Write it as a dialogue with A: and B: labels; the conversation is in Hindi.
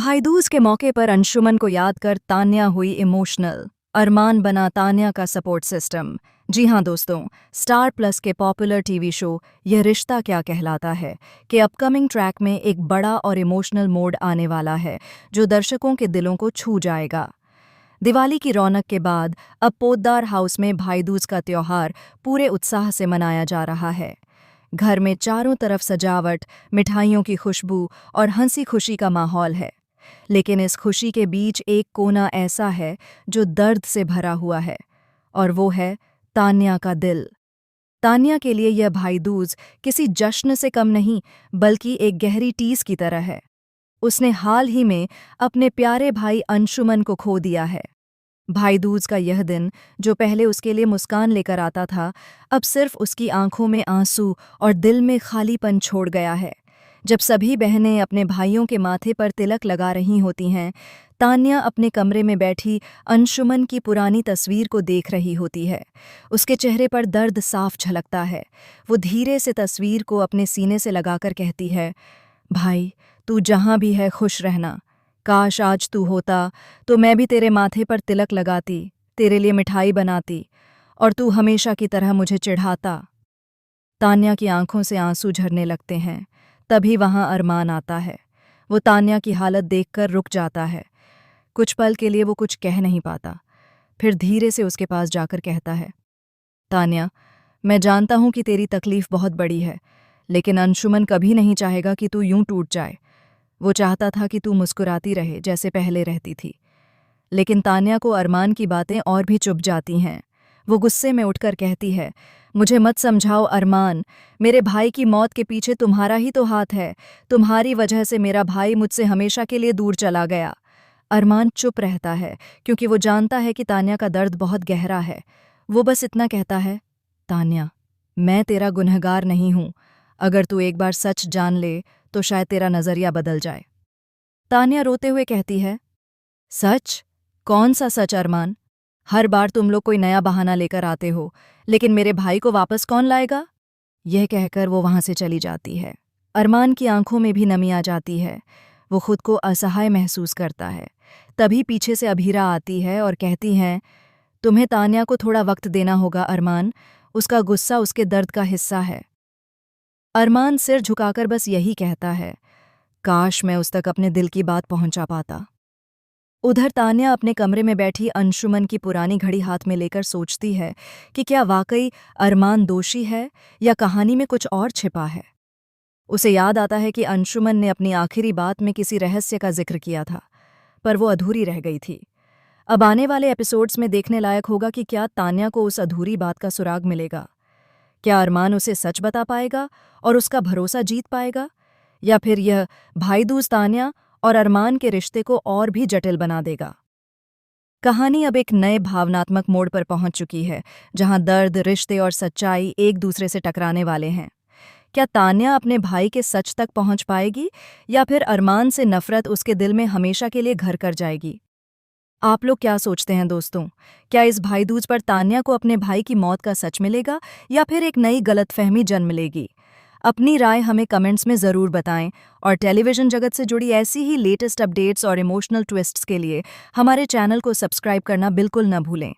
A: भाई दूज के मौके पर अंशुमन को याद कर तान्या हुई इमोशनल। अरमान बना तान्या का सपोर्ट सिस्टम। जी हाँ दोस्तों, स्टार प्लस के पॉपुलर टीवी शो यह रिश्ता क्या कहलाता है कि अपकमिंग ट्रैक में एक बड़ा और इमोशनल मोड आने वाला है जो दर्शकों के दिलों को छू जाएगा। दिवाली की रौनक के बाद अब पोद्दार हाउस में भाई दूज का त्योहार पूरे उत्साह से मनाया जा रहा है। घर में चारों तरफ सजावट, मिठाइयों की खुशबू और हंसी खुशी का माहौल है। लेकिन इस खुशी के बीच एक कोना ऐसा है जो दर्द से भरा हुआ है, और वो है तान्या का दिल। तान्या के लिए यह भाई दूज किसी जश्न से कम नहीं, बल्कि एक गहरी टीस की तरह है। उसने हाल ही में अपने प्यारे भाई अंशुमन को खो दिया है। भाई दूज का यह दिन, जो पहले उसके लिए मुस्कान लेकर आता था, अब सिर्फ उसकी आंखों में आंसू और दिल में खालीपन छोड़ गया है। जब सभी बहनें अपने भाइयों के माथे पर तिलक लगा रही होती हैं, तान्या अपने कमरे में बैठी अंशुमन की पुरानी तस्वीर को देख रही होती है। उसके चेहरे पर दर्द साफ झलकता है। वो धीरे से तस्वीर को अपने सीने से लगाकर कहती है, भाई, तू जहाँ भी है खुश रहना। काश आज तू होता तो मैं भी तेरे माथे पर तिलक लगाती, तेरे लिए मिठाई बनाती, और तू हमेशा की तरह मुझे चिढ़ाता। तान्या की आंखों से आंसू झरने लगते हैं। तभी वहां अरमान आता है। वो तान्या की हालत देखकर रुक जाता है। कुछ पल के लिए वो कुछ कह नहीं पाता। फिर धीरे से उसके पास जाकर कहता है, तान्या, मैं जानता हूं कि तेरी तकलीफ बहुत बड़ी है, लेकिन अंशुमन कभी नहीं चाहेगा कि तू यूं टूट जाए। वो चाहता था कि तू मुस्कुराती रहे जैसे पहले रहती थी। लेकिन तान्या को अरमान की बातें और भी चुभ जाती हैं। वो गुस्से में उठकर कहती है, मुझे मत समझाओ अरमान, मेरे भाई की मौत के पीछे तुम्हारा ही तो हाथ है। तुम्हारी वजह से मेरा भाई मुझसे हमेशा के लिए दूर चला गया। अरमान चुप रहता है, क्योंकि वो जानता है कि तान्या का दर्द बहुत गहरा है। वो बस इतना कहता है, तान्या, मैं तेरा गुनहगार नहीं हूं। अगर तू एक बार सच जान ले तो शायद तेरा नजरिया बदल जाए। तान्या रोते हुए कहती है, सच? कौन सा सच अरमान? हर बार तुम लोग कोई नया बहाना लेकर आते हो, लेकिन मेरे भाई को वापस कौन लाएगा? यह कहकर वो वहां से चली जाती है। अरमान की आंखों में भी नमी आ जाती है। वो खुद को असहाय महसूस करता है। तभी पीछे से अभीरा आती है और कहती है, तुम्हें तान्या को थोड़ा वक्त देना होगा अरमान। उसका गुस्सा उसके दर्द का हिस्सा है। अरमान सिर झुकाकर बस यही कहता है, काश मैं उस तक अपने दिल की बात पहुंचा पाता। उधर तान्या अपने कमरे में बैठी अंशुमन की पुरानी घड़ी हाथ में लेकर सोचती है कि क्या वाकई अरमान दोषी है या कहानी में कुछ और छिपा है। उसे याद आता है कि अंशुमन ने अपनी आखिरी बात में किसी रहस्य का जिक्र किया था, पर वो अधूरी रह गई थी। अब आने वाले एपिसोड्स में देखने लायक होगा कि क्या तान्या को उस अधूरी बात का सुराग मिलेगा। क्या अरमान उसे सच बता पाएगा और उसका भरोसा जीत पाएगा, या फिर यह भाई दूज तान्या और अरमान के रिश्ते को और भी जटिल बना देगा। कहानी अब एक नए भावनात्मक मोड़ पर पहुंच चुकी है, जहां दर्द, रिश्ते और सच्चाई एक दूसरे से टकराने वाले हैं। क्या तान्या अपने भाई के सच तक पहुंच पाएगी, या फिर अरमान से नफरत उसके दिल में हमेशा के लिए घर कर जाएगी? आप लोग क्या सोचते हैं दोस्तों? क्या इस भाई दूज पर तान्या को अपने भाई की मौत का सच मिलेगा, या फिर एक नई गलतफहमी जन्म लेगी? अपनी राय हमें कमेंट्स में ज़रूर बताएं, और टेलीविज़न जगत से जुड़ी ऐसी ही लेटेस्ट अपडेट्स और इमोशनल ट्विस्ट्स के लिए हमारे चैनल को सब्सक्राइब करना बिल्कुल न भूलें।